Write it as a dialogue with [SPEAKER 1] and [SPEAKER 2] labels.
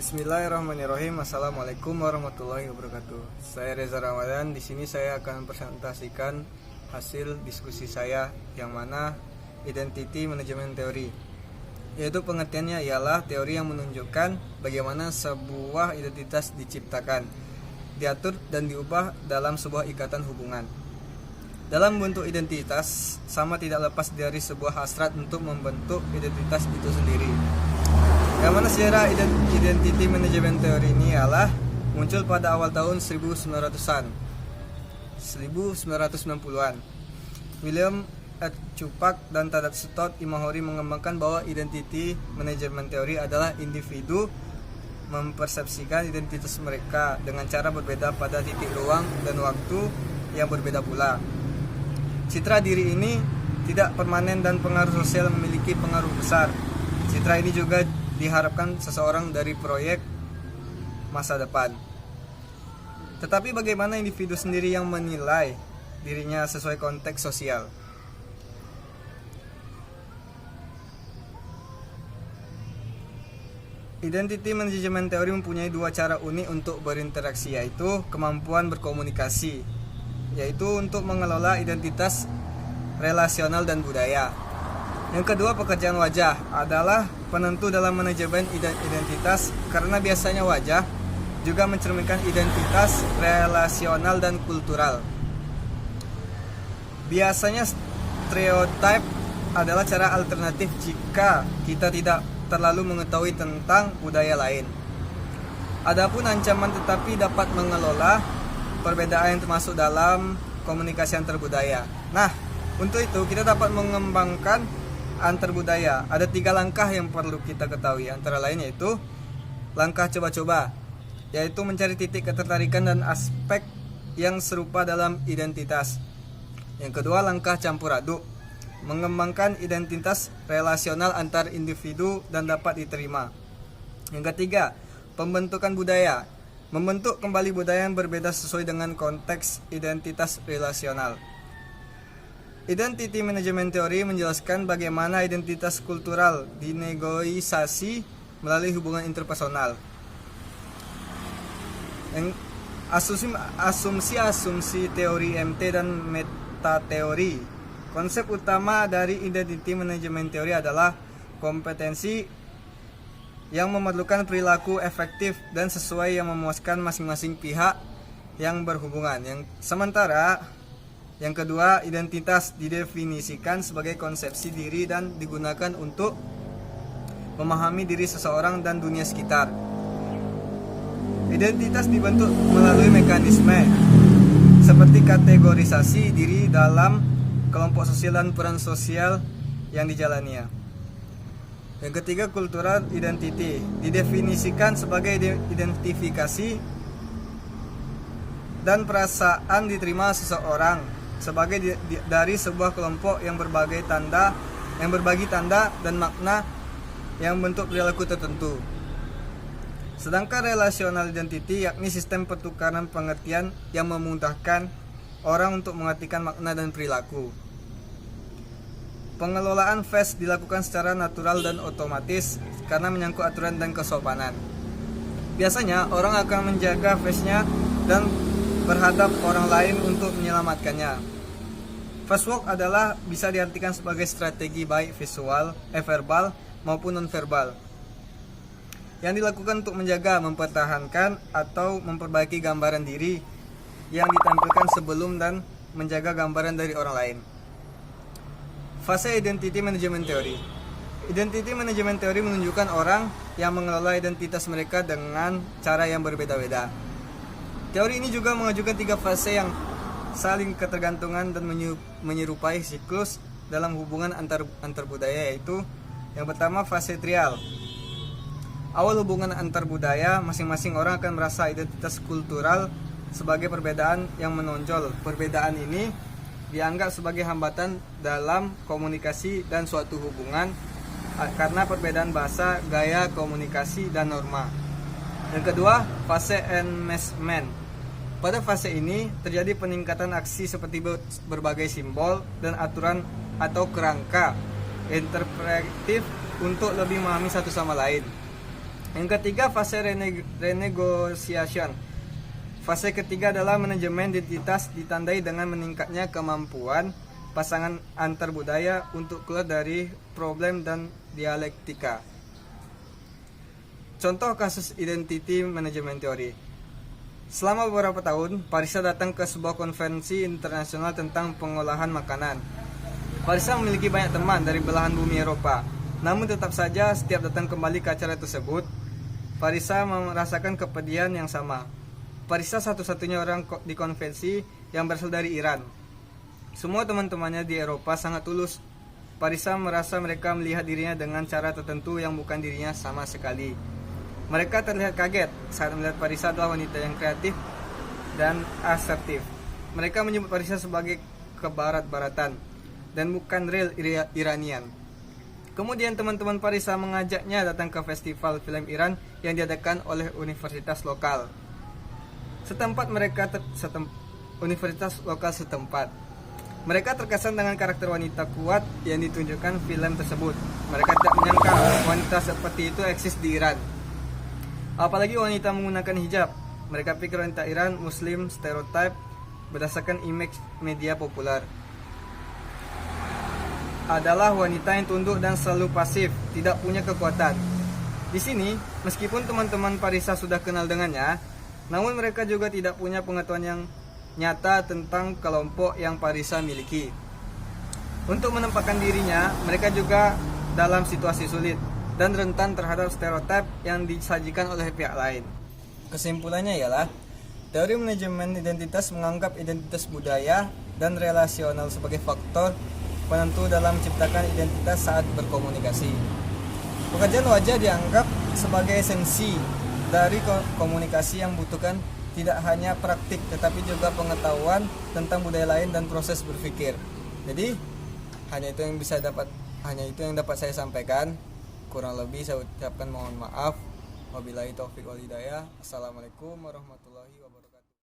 [SPEAKER 1] Bismillahirrahmanirrahim. Assalamualaikum warahmatullahi wabarakatuh. Saya Reza Ramadan. Di sini saya akan presentasikan hasil diskusi saya yang mana Identity Management Theory. Yaitu pengertiannya ialah teori yang menunjukkan bagaimana sebuah identitas diciptakan, diatur dan diubah dalam sebuah ikatan hubungan. Dalam bentuk identitas sama tidak lepas dari sebuah hasrat untuk membentuk identitas itu sendiri. Yang mana sejarah Identity Management Theory ini ialah muncul pada awal tahun 1990-an. William H. Chupak dan Tadat Stott Imahori mengembangkan bahwa Identity Management Theory adalah individu mempersepsikan identitas mereka dengan cara berbeda pada titik ruang dan waktu yang berbeda pula. Citra diri ini tidak permanen dan pengaruh sosial memiliki pengaruh besar. Citra ini juga diharapkan seseorang dari proyek masa depan. Tetapi bagaimana individu sendiri yang menilai dirinya sesuai konteks sosial? Identity Management Theory mempunyai dua cara unik untuk berinteraksi, yaitu kemampuan berkomunikasi, yaitu untuk mengelola identitas relasional dan budaya. Yang kedua, pekerjaan wajah adalah penentu dalam manajemen identitas karena biasanya wajah juga mencerminkan identitas relasional dan kultural. Biasanya stereotip adalah cara alternatif jika kita tidak terlalu mengetahui tentang budaya lain. Adapun ancaman tetapi dapat mengelola perbedaan yang termasuk dalam komunikasi antar budaya. Nah, untuk itu kita dapat mengembangkan antar budaya. Ada 3 langkah yang perlu kita ketahui, antara lain yaitu langkah coba-coba, yaitu mencari titik ketertarikan dan aspek yang serupa dalam identitas. Yang kedua, langkah campur aduk, mengembangkan identitas relasional antar individu dan dapat diterima. Yang ketiga, pembentukan budaya, membentuk kembali budaya yang berbeda sesuai dengan konteks identitas relasional. Identity Management Theory menjelaskan bagaimana identitas kultural dinegosiasi melalui hubungan interpersonal. Asumsi teori MT dan metateori. Konsep utama dari Identity Management Theory adalah kompetensi yang memerlukan perilaku efektif dan sesuai yang memuaskan masing-masing pihak yang berhubungan. Sementara yang kedua, identitas didefinisikan sebagai konsepsi diri dan digunakan untuk memahami diri seseorang dan dunia sekitar. Identitas dibentuk melalui mekanisme seperti kategorisasi diri dalam kelompok sosial dan peran sosial yang dijalaninya. Yang ketiga, cultural identity didefinisikan sebagai identifikasi dan perasaan diterima seseorang sebagai dari sebuah kelompok yang berbagi tanda dan makna yang membentuk perilaku tertentu. Sedangkan relational identity yakni sistem pertukaran pengertian yang memudahkan orang untuk mengartikan makna dan perilaku. Pengelolaan face dilakukan secara natural dan otomatis karena menyangkut aturan dan kesopanan. Biasanya orang akan menjaga face-nya dan berhadap orang lain untuk menyelamatkannya. Face walk adalah bisa diartikan sebagai strategi baik verbal maupun non-verbal yang dilakukan untuk menjaga, mempertahankan atau memperbaiki gambaran diri yang ditampilkan sebelum dan menjaga gambaran dari orang lain. Fase Identity Management Theory. Identity Management Theory menunjukkan orang yang mengelola identitas mereka dengan cara yang berbeda-beda. Teori ini juga mengajukan 3 fase yang saling ketergantungan dan menyerupai siklus dalam hubungan antar budaya, yaitu yang pertama fase trial. Awal hubungan antar budaya, masing-masing orang akan merasa identitas kultural sebagai perbedaan yang menonjol. Perbedaan ini dianggap sebagai hambatan dalam komunikasi dan suatu hubungan karena perbedaan bahasa, gaya komunikasi, dan norma. Yang kedua, fase enmeshment. Pada fase ini terjadi peningkatan aksi seperti berbagai simbol dan aturan atau kerangka interpretif untuk lebih memahami satu sama lain. Yang ketiga, fase renegosiation. Fase ketiga adalah manajemen identitas, ditandai dengan meningkatnya kemampuan pasangan antar budaya untuk keluar dari problem dan dialektika. Contoh kasus identity management theory. Selama beberapa tahun, Parisa datang ke sebuah konferensi internasional tentang pengolahan makanan. Parisa memiliki banyak teman dari belahan bumi Eropa. Namun tetap saja setiap datang kembali ke acara tersebut, Parisa merasakan kepedihan yang sama. Parisa satu-satunya orang di konvensi yang berasal dari Iran. Semua teman-temannya di Eropa sangat tulus. Parisa merasa mereka melihat dirinya dengan cara tertentu yang bukan dirinya sama sekali. Mereka terlihat kaget saat melihat Parisa adalah wanita yang kreatif dan asertif. Mereka menyebut Parisa sebagai kebarat-baratan dan bukan real Iranian. Kemudian teman-teman Parisa mengajaknya datang ke festival film Iran yang diadakan oleh universitas lokal universitas lokal setempat. Mereka terkesan dengan karakter wanita kuat yang ditunjukkan film tersebut. Mereka tidak menyangka wanita seperti itu eksis di Iran. Apalagi wanita menggunakan hijab. Mereka pikir wanita Iran Muslim stereotype berdasarkan image media populer adalah wanita yang tunduk dan selalu pasif, tidak punya kekuatan. Di sini, meskipun teman-teman Parisa sudah kenal dengannya, namun mereka juga tidak punya pengetahuan yang nyata tentang kelompok yang Parisa miliki. Untuk menempatkan dirinya, mereka juga dalam situasi sulit dan rentan terhadap stereotip yang disajikan oleh pihak lain. Kesimpulannya ialah, teori manajemen identitas menganggap identitas budaya dan relasional sebagai faktor penentu dalam menciptakan identitas saat berkomunikasi. Pekerjaan wajah dianggap sebagai esensi dari komunikasi yang membutuhkan tidak hanya praktik tetapi juga pengetahuan tentang budaya lain dan proses berpikir. Jadi hanya itu yang dapat saya sampaikan. Kurang lebih saya ucapkan mohon maaf. Wabillahi taufiq wal hidayah. Assalamualaikum warahmatullahi wabarakatuh.